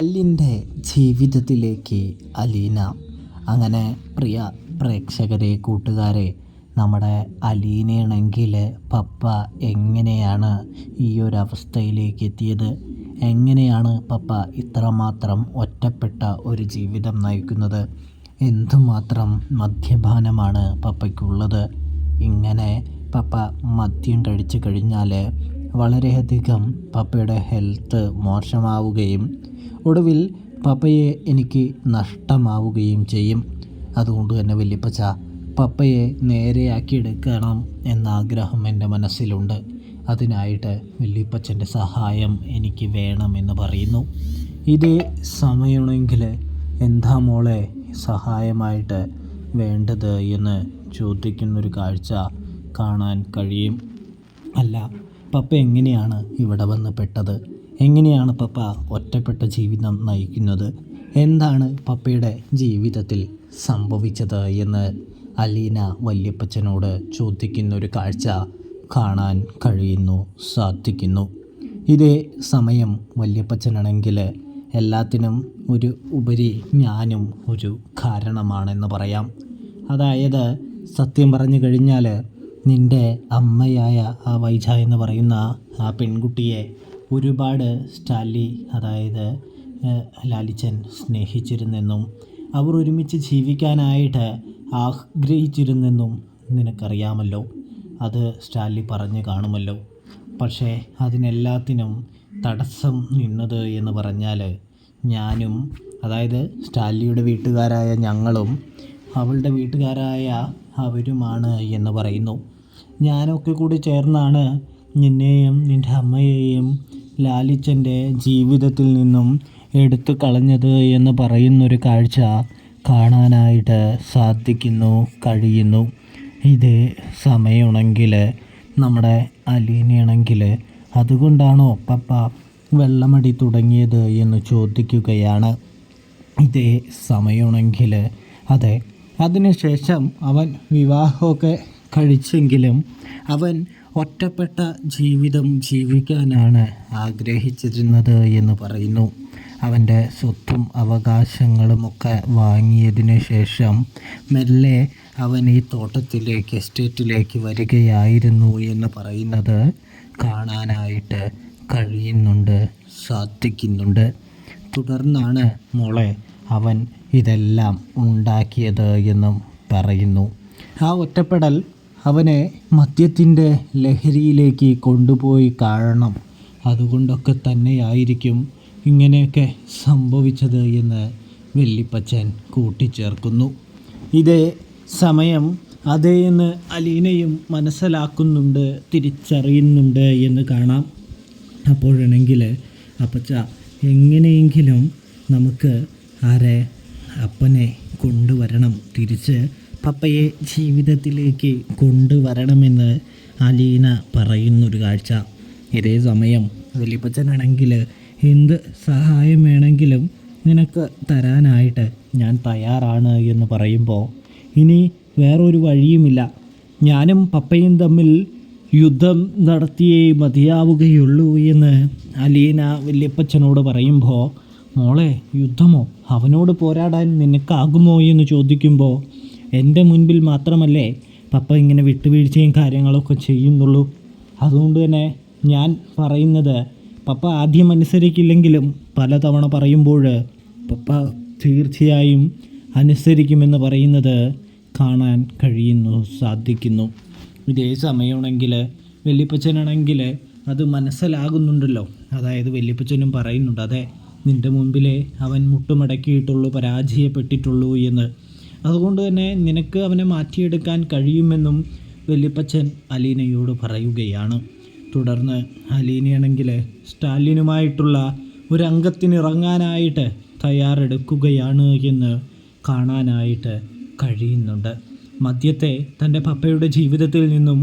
അലിൻ്റെ ജീവിതത്തിലേക്ക് അലീന. അങ്ങനെ പ്രിയ പ്രേക്ഷകരെ, കൂട്ടുകാരെ, നമ്മുടെ അലീനയാണെങ്കിൽ പപ്പ എങ്ങനെയാണ് ഈ ഒരു അവസ്ഥയിലേക്ക് എത്തിയത്, എങ്ങനെയാണ് പപ്പ ഇത്രമാത്രം ഒറ്റപ്പെട്ട ഒരു ജീവിതം നയിക്കുന്നത്, എന്തുമാത്രം മദ്യപാനമാണ് പപ്പയ്ക്കുള്ളത്. ഇങ്ങനെ പപ്പ മദ്യം കഴിച്ചു കഴിഞ്ഞാൽ വളരെയധികം പപ്പയുടെ ഹെൽത്ത് മോശമാവുകയും ഒടുവിൽ പപ്പയെ എനിക്ക് നഷ്ടമാവുകയും ചെയ്യും. അതുകൊണ്ട് തന്നെ വല്യപ്പച്ച, പപ്പയെ നേരെയാക്കിയെടുക്കണം എന്ന ആഗ്രഹം എൻ്റെ മനസ്സിലുണ്ട്. അതിനായിട്ട് വല്യപ്പച്ചൻ്റെ സഹായം എനിക്ക് വേണമെന്ന് പറയുന്നു. ഇതേ സമയമാണെങ്കിൽ എന്താ മോളെ സഹായമായിട്ട് വേണ്ടത് എന്ന് ചോദിക്കുന്നൊരു കാഴ്ച കാണാൻ കഴിയും. അല്ല, പപ്പ എങ്ങനെയാണ് ഇവിടെ വന്ന് പെട്ടത്, എങ്ങനെയാണ് പപ്പ ഒറ്റപ്പെട്ട ജീവിതം നയിക്കുന്നത്, എന്താണ് പപ്പയുടെ ജീവിതത്തിൽ സംഭവിച്ചത് എന്ന് അലീന വല്യപ്പച്ചനോട് ചോദിക്കുന്നൊരു കാഴ്ച കാണാൻ സാധിക്കുന്നു. ഇതേ സമയം വല്യപ്പച്ചനാണെങ്കിൽ എല്ലാത്തിനും ഒരു ഉപരി ഞാനും ഒരു കാരണമാണെന്ന് പറയാം. അതായത് സത്യം പറഞ്ഞു കഴിഞ്ഞാൽ നിൻ്റെ അമ്മയായ ആ വൈജ എന്ന് പറയുന്ന ആ പെൺകുട്ടിയെ ഒരുപാട് സ്റ്റാലി, അതായത് ലാലിച്ചൻ സ്നേഹിച്ചിരുന്നെന്നും അവർ ഒരുമിച്ച് ജീവിക്കാനായിട്ട് ആഗ്രഹിച്ചിരുന്നെന്നും നിനക്കറിയാമല്ലോ. അത് സ്റ്റാലി പറഞ്ഞു കാണുമല്ലോ. പക്ഷേ അതിനെല്ലാത്തിനും തടസ്സം നിന്നത് എന്ന് പറഞ്ഞാൽ ഞാനും, അതായത് സ്റ്റാലിയുടെ വീട്ടുകാരായ ഞങ്ങളും അവളുടെ വീട്ടുകാരായ അവരുമാണ് എന്ന് പറയുന്നു. ഞാനൊക്കെ കൂടി ചേർന്നാണ് നിന്നെയും നിൻ്റെ അമ്മയെയും ലാലിച്ചൻ്റെ ജീവിതത്തിൽ നിന്നും എടുത്തു കളഞ്ഞത് എന്ന് പറയുന്നൊരു കാഴ്ച കാണാനായിട്ട് കഴിയുന്നു. ഇതേ സമയമാണെങ്കിൽ നമ്മുടെ അലീനയാണെങ്കിൽ അതുകൊണ്ടാണോ പപ്പ വെള്ളമടി തുടങ്ങിയത് എന്ന് ചോദിക്കുകയാണ്. ഇതേ സമയമാണെങ്കിൽ അതെ, അതിനുശേഷം അവൻ വിവാഹമൊക്കെ കഴിച്ചെങ്കിലും അവൻ ഒറ്റപ്പെട്ട ജീവിതം ജീവിക്കാനാണ് ആഗ്രഹിച്ചിരുന്നത് എന്ന് പറയുന്നു. അവൻ്റെ സ്വത്തും അവകാശങ്ങളുമൊക്കെ വാങ്ങിയതിന് ശേഷം മെല്ലെ അവൻ ഈ തോട്ടത്തിലേക്ക്, എസ്റ്റേറ്റിലേക്ക് വരികയായിരുന്നു എന്ന് പറയുന്നത് കാണാനായിട്ട് സാധിക്കുന്നുണ്ട്. തുടർന്നാണ് മോളെ അവൻ ഇതെല്ലാം ഉണ്ടാക്കിയത് എന്നും പറയുന്നു. ആ ഒറ്റപ്പെടൽ അവനെ മദ്യത്തിൻ്റെ ലഹരിയിലേക്ക് കൊണ്ടുപോയി കാണണം. അതുകൊണ്ടൊക്കെ തന്നെയായിരിക്കും ഇങ്ങനെയൊക്കെ സംഭവിച്ചത് എന്ന് വല്യപ്പച്ചൻ കൂട്ടിച്ചേർക്കുന്നു. ഇതേ സമയം അതേ എന്ന് അലീനയും മനസ്സിലാക്കുന്നുണ്ട്, തിരിച്ചറിയുന്നുണ്ട് എന്ന് കാണാം. അപ്പോഴാണെങ്കിൽ അപ്പച്ച, എങ്ങനെയെങ്കിലും നമുക്ക് അപ്പനെ കൊണ്ടുവരണം, തിരിച്ച് പപ്പയെ ജീവിതത്തിലേക്ക് കൊണ്ടുവരണമെന്ന് അലീന പറയുന്നൊരു കാഴ്ച. ഇതേ സമയം വല്യപ്പച്ചനാണെങ്കിൽ എന്ത് സഹായം വേണമെങ്കിലും നിനക്ക് തരാനായിട്ട് ഞാൻ തയ്യാറാണ് എന്ന് പറയുമ്പോൾ ഇനി വേറൊരു വഴിയുമില്ല, ഞാനും പപ്പയും തമ്മിൽ യുദ്ധം നടത്തിയേ മതിയാവുകയുള്ളൂ എന്ന് അലീന വല്യപ്പച്ചനോട് പറയുമ്പോൾ, മോളെ യുദ്ധമോ, അവനോട് പോരാടാൻ നിനക്കാകുമോ എന്ന് ചോദിക്കുമ്പോൾ, എൻ്റെ മുൻപിൽ മാത്രമല്ലേ പപ്പ ഇങ്ങനെ വിട്ടുവീഴ്ചയും കാര്യങ്ങളൊക്കെ ചെയ്യുന്നുള്ളൂ. അതുകൊണ്ട് തന്നെ ഞാൻ പറയുന്നത്, പപ്പ ആദ്യം അനുസരിക്കില്ലെങ്കിലും പലതവണ പറയുമ്പോൾ പപ്പ തീർച്ചയായും അനുസരിക്കുമെന്ന് പറയുന്നത് കാണാൻ സാധിക്കുന്നു. ഇതേ സമയമാണെങ്കിൽ വല്യപ്പച്ചനാണെങ്കിൽ അത് മനസ്സിലാകുന്നുണ്ടല്ലോ. അതായത് വല്യപ്പച്ചനും പറയുന്നുണ്ട്, അതെ, നിൻ്റെ മുൻപിലേ അവൻ മുട്ടുമടക്കിയിട്ടുള്ളൂ, പരാജയപ്പെട്ടിട്ടുള്ളൂ എന്ന്. അതുകൊണ്ട് തന്നെ നിനക്ക് അവനെ മാറ്റിയെടുക്കാൻ കഴിയുമെന്നും വല്യപ്പച്ചൻ അലീനയോട് പറയുകയാണ്. തുടർന്ന് അലീനയാണെങ്കിൽ സ്റ്റാലിനുമായിട്ടുള്ള ഒരു അംഗത്തിനിറങ്ങാനായിട്ട് തയ്യാറെടുക്കുകയാണ് എന്ന് കാണാനായിട്ട് കഴിയുന്നുണ്ട്. മദ്യത്തെ തൻ്റെ പപ്പയുടെ ജീവിതത്തിൽ നിന്നും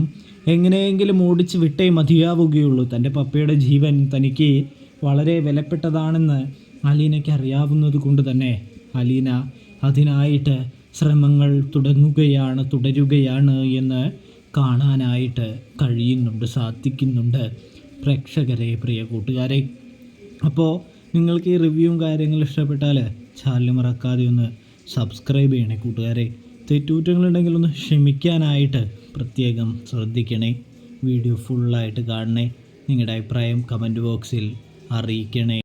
എങ്ങനെയെങ്കിലും ഓടിച്ച് വിട്ടേ മതിയാവുകയുള്ളൂ. തൻ്റെ പപ്പയുടെ ജീവൻ തനിക്ക് വളരെ വിലപ്പെട്ടതാണെന്ന് അലീനയ്ക്ക് അറിയാവുന്നത് കൊണ്ട് തന്നെ അലീന അതിനായിട്ട് ശ്രമങ്ങൾ തുടരുകയാണ് എന്ന് കാണാനായിട്ട് സാധിക്കുന്നുണ്ട് പ്രേക്ഷകരെ, പ്രിയ കൂട്ടുകാരെ. അപ്പോൾ നിങ്ങൾക്ക് ഈ റിവ്യൂവും കാര്യങ്ങളും ഇഷ്ടപ്പെട്ടാൽ ചാനൽ മറക്കാതെ ഒന്ന് സബ്സ്ക്രൈബ് ചെയ്യണേ കൂട്ടുകാരെ. തെറ്റുകുറ്റങ്ങളുണ്ടെങ്കിൽ ഒന്ന് ക്ഷമിക്കാനായിട്ട് പ്രത്യേകം ശ്രദ്ധിക്കണേ. വീഡിയോ ഫുള്ളായിട്ട് കാണണേ. നിങ്ങളുടെ അഭിപ്രായം കമൻറ്റ് ബോക്സിൽ അറിയിക്കണേ.